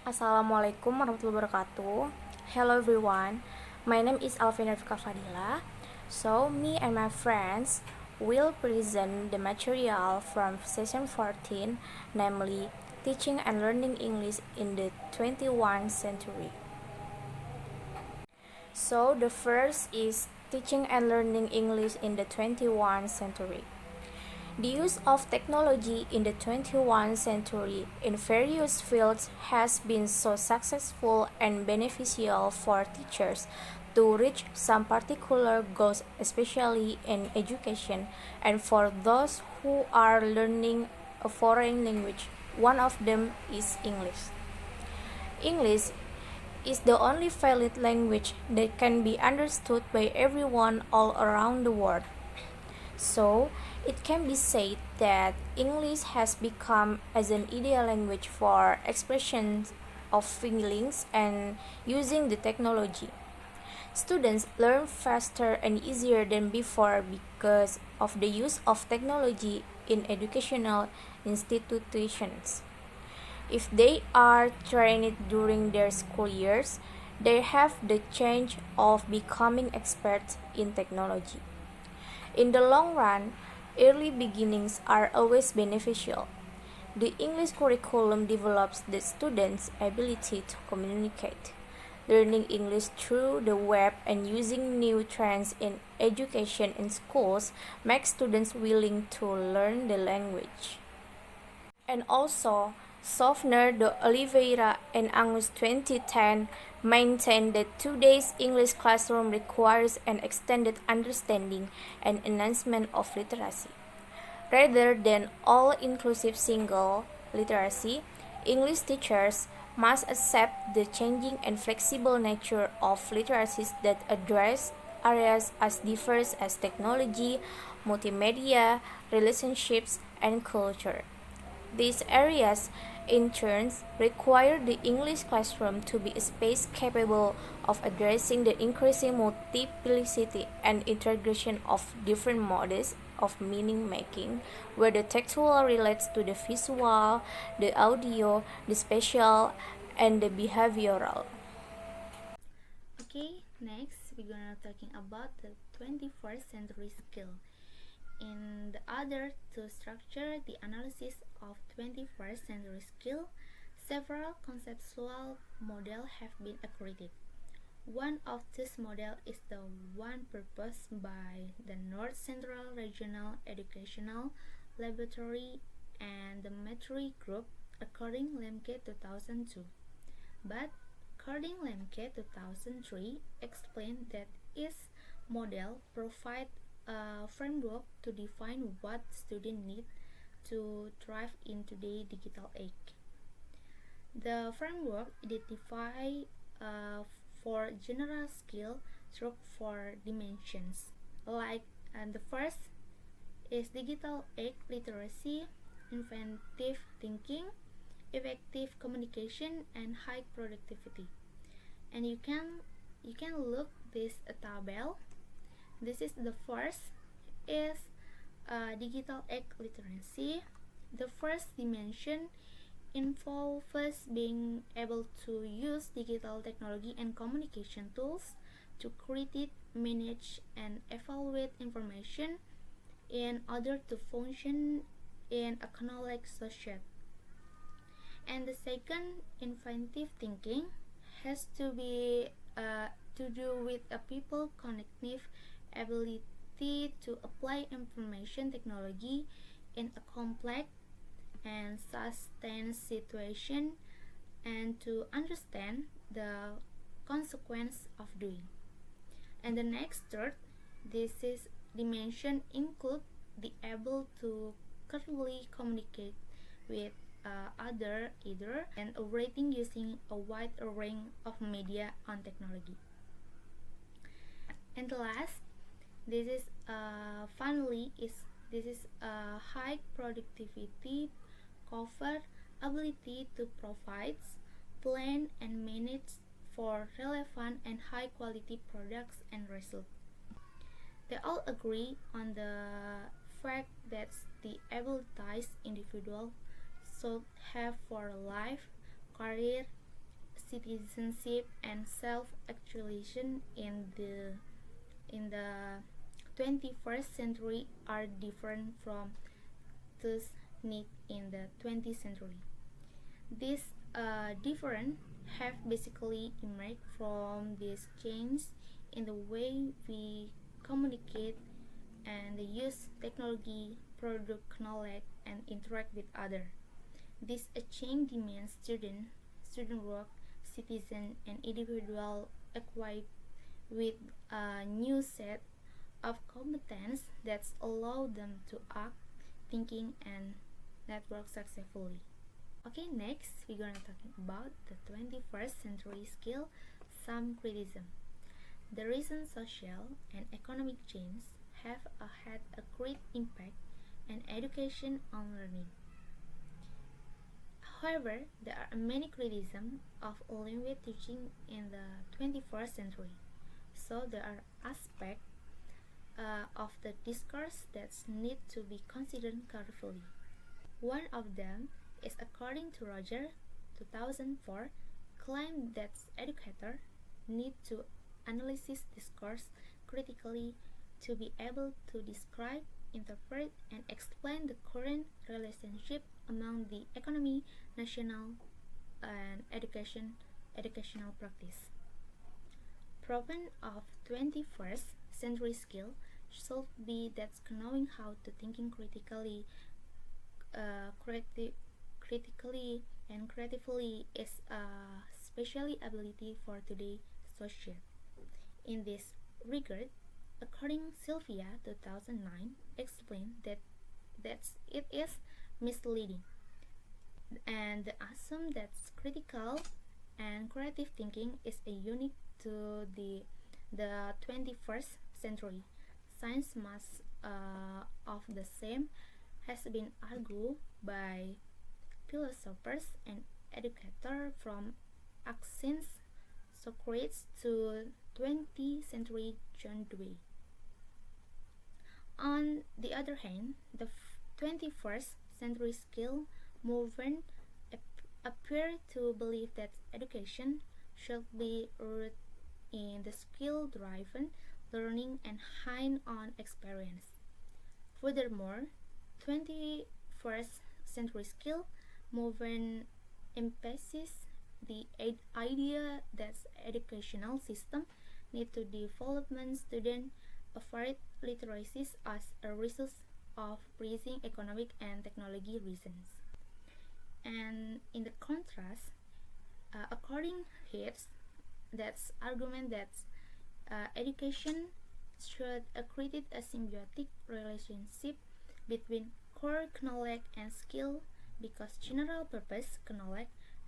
Assalamualaikum warahmatullahi wabarakatuh. Hello everyone, my name is Alfiana Fadillah. So me and my friends will present the material from session 14, namely teaching and learning English in the 21st century. So the first is teaching and learning English in the 21st century. The use of technology in the 21st century in various fields has been so successful and beneficial for teachers to reach some particular goals, especially in education, and for those who are learning a foreign language. One of them is English. English is the only valid language that can be understood by everyone all around the world. So, it can be said that English has become as an ideal language for expression of feelings and using the technology. Students learn faster and easier than before because of the use of technology in educational institutions. If they are trained during their school years, they have the chance of becoming experts in technology. In the long run, early beginnings are always beneficial. The English curriculum develops the students' ability to communicate. Learning English through the web and using new trends in education in schools makes students willing to learn the language. And also, Sofner de Oliveira and Angus 2010 maintain that today's English classroom requires an extended understanding and enhancement of literacy. Rather than all-inclusive single literacy, English teachers must accept the changing and flexible nature of literacies that address areas as diverse as technology, multimedia, relationships, and culture. These areas, in turn, require the English classroom to be a space capable of addressing the increasing multiplicity and integration of different modes of meaning making, where the textual relates to the visual, the audio, the spatial, and the behavioral. Okay, next we're gonna talking about the 21st century skill. In the order to structure the analysis of 21st century skill, several conceptual models have been accredited. One of these models is the one proposed by the North Central Regional Educational Laboratory and the Metri Group according Lemke 2002. But according Lemke 2003 explained that its model provides a framework to define what students need to thrive in today's digital age. The framework identifies four general skills through four dimensions. The first is digital age literacy, inventive thinking, effective communication, and high productivity. And you can look this table. This is the first is digital age literacy. The first dimension involves being able to use digital technology and communication tools to create, manage, and evaluate information in order to function in a knowledge society. And the second, inventive thinking, has to be to do with a people cognitive ability to apply information technology in a complex and sustained situation and to understand the consequence of doing. And the next third, this is dimension include the able to clearly communicate with other either and operating using a wide array of media on technology. And the last, this is finally is this is a high productivity cover ability to provide, plan, and manage for relevant and high quality products and results. They all agree on the fact that the abilities individual should have for life, career, citizenship and self-actualization in the 21st century are different from those needs in the 20th century. These different have basically emerged from this change in the way we communicate and use technology, produce knowledge, and interact with others. This change demands student work, citizen, and individual equipped with a new set of competence that allow them to act, thinking, and network successfully. Okay, next we're gonna talking about the 21st century skill, some criticism. The recent social and economic change have had a great impact on education and learning. However, there are many criticisms of language teaching in the 21st century. So there are aspects of the discourse that need to be considered carefully. One of them is, according to Roger, 2004, claimed that educators need to analyze discourse critically to be able to describe, interpret, and explain the current relationship among the economy, national, and educational practice. Proven of 21st century skill should be that knowing how to thinking critically, critically and creatively is a special ability for today's society. In this regard, according Sylvia 2009, explained that it is misleading and assume that critical and creative thinking is a unique to the 21st century. Science must of the same has been argued by philosophers and educators from ancient Socrates to 20th century John Dewey. On the other hand, the 21st century skill movement appear to believe that education should be rooted in the skill-driven learning and hands-on experience. Furthermore, 21st century skill movement emphasizes the idea that educational system need to develop student afford literacies as a result of pressing economic and technology reasons. And in the contrast, according Hibbs, that's argument that education should create a symbiotic relationship between core knowledge and skill, because general purpose knowledge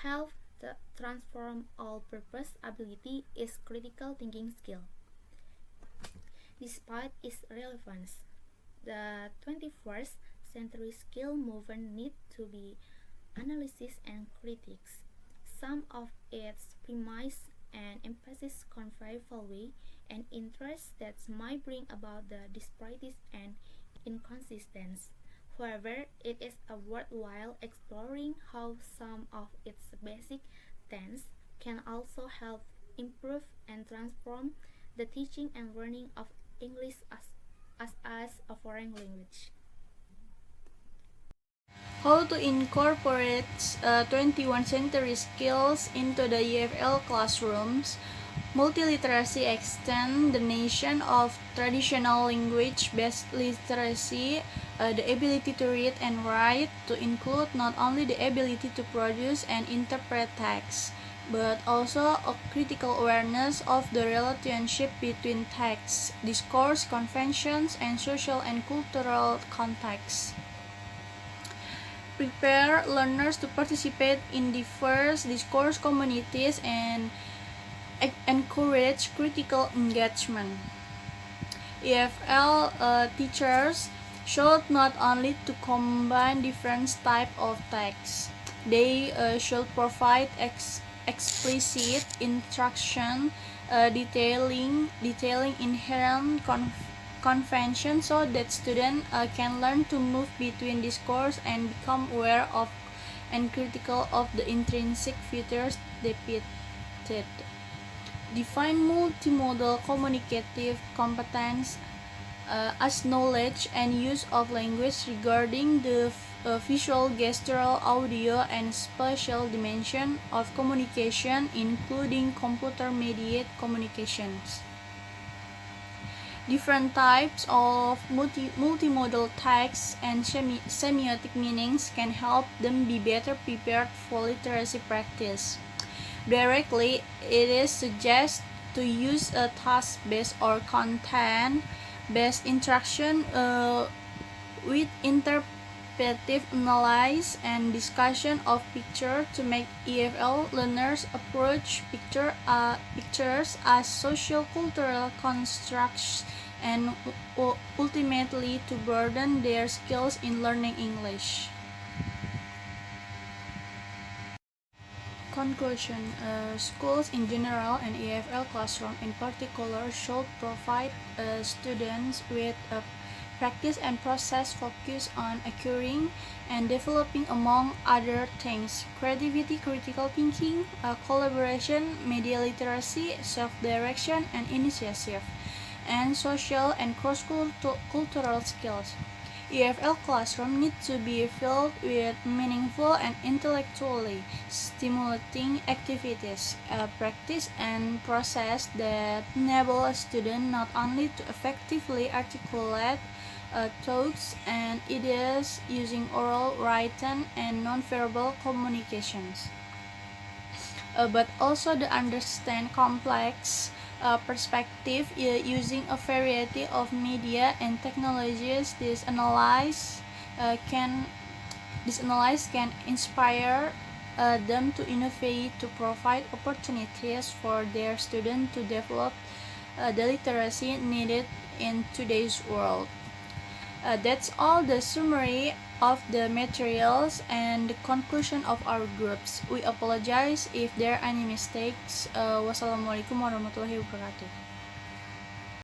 help to transform all purpose ability is critical thinking skill. Despite its relevance, the 21st century skill movement need to be analysis and critiques. Some of its premise and emphasis convey value and interest that might bring about the disparities and inconsistencies. However, it is worthwhile exploring how some of its basic tenets can also help improve and transform the teaching and learning of English as a foreign language. How to incorporate 21st century skills into the EFL classrooms. Multiliteracy extends the nation of traditional language-based literacy, the ability to read and write, to include not only the ability to produce and interpret text, but also a critical awareness of the relationship between texts, discourse, conventions, and social and cultural contexts. Prepare learners to participate in diverse discourse communities and encourage critical engagement. EFL teachers should not only to combine different types of texts, they should provide explicit instruction detailing inherent convention so that students can learn to move between discourse and become aware of and critical of the intrinsic features depicted. Define multimodal communicative competence as knowledge and use of language regarding the visual, gestural, audio, and spatial dimension of communication, including computer-mediated communications. Different types of multimodal texts and semiotic meanings can help them be better prepared for literacy practice. Directly, it is suggested to use a task-based or content-based interaction with interpretive analysis and discussion of picture to make EFL learners approach pictures as socio-cultural constructs and ultimately to broaden their skills in learning English. Conclusion: schools in general and EFL classroom in particular should provide students with a practice and process focused on acquiring and developing, among other things, creativity, critical thinking, collaboration, media literacy, self-direction and initiative, and social and cross-cultural skills. EFL classroom needs to be filled with meaningful and intellectually stimulating activities, practice and process that enable a student not only to effectively articulate thoughts and ideas using oral, written, and nonverbal communications, but also to understand complex perspective using a variety of media and technologies. This analysis can inspire them to innovate, to provide opportunities for their students to develop the literacy needed in today's world. That's all the summary of the materials and the conclusion of our groups. We apologize if there are any mistakes. Wassalamualaikum warahmatullahi wabarakatuh.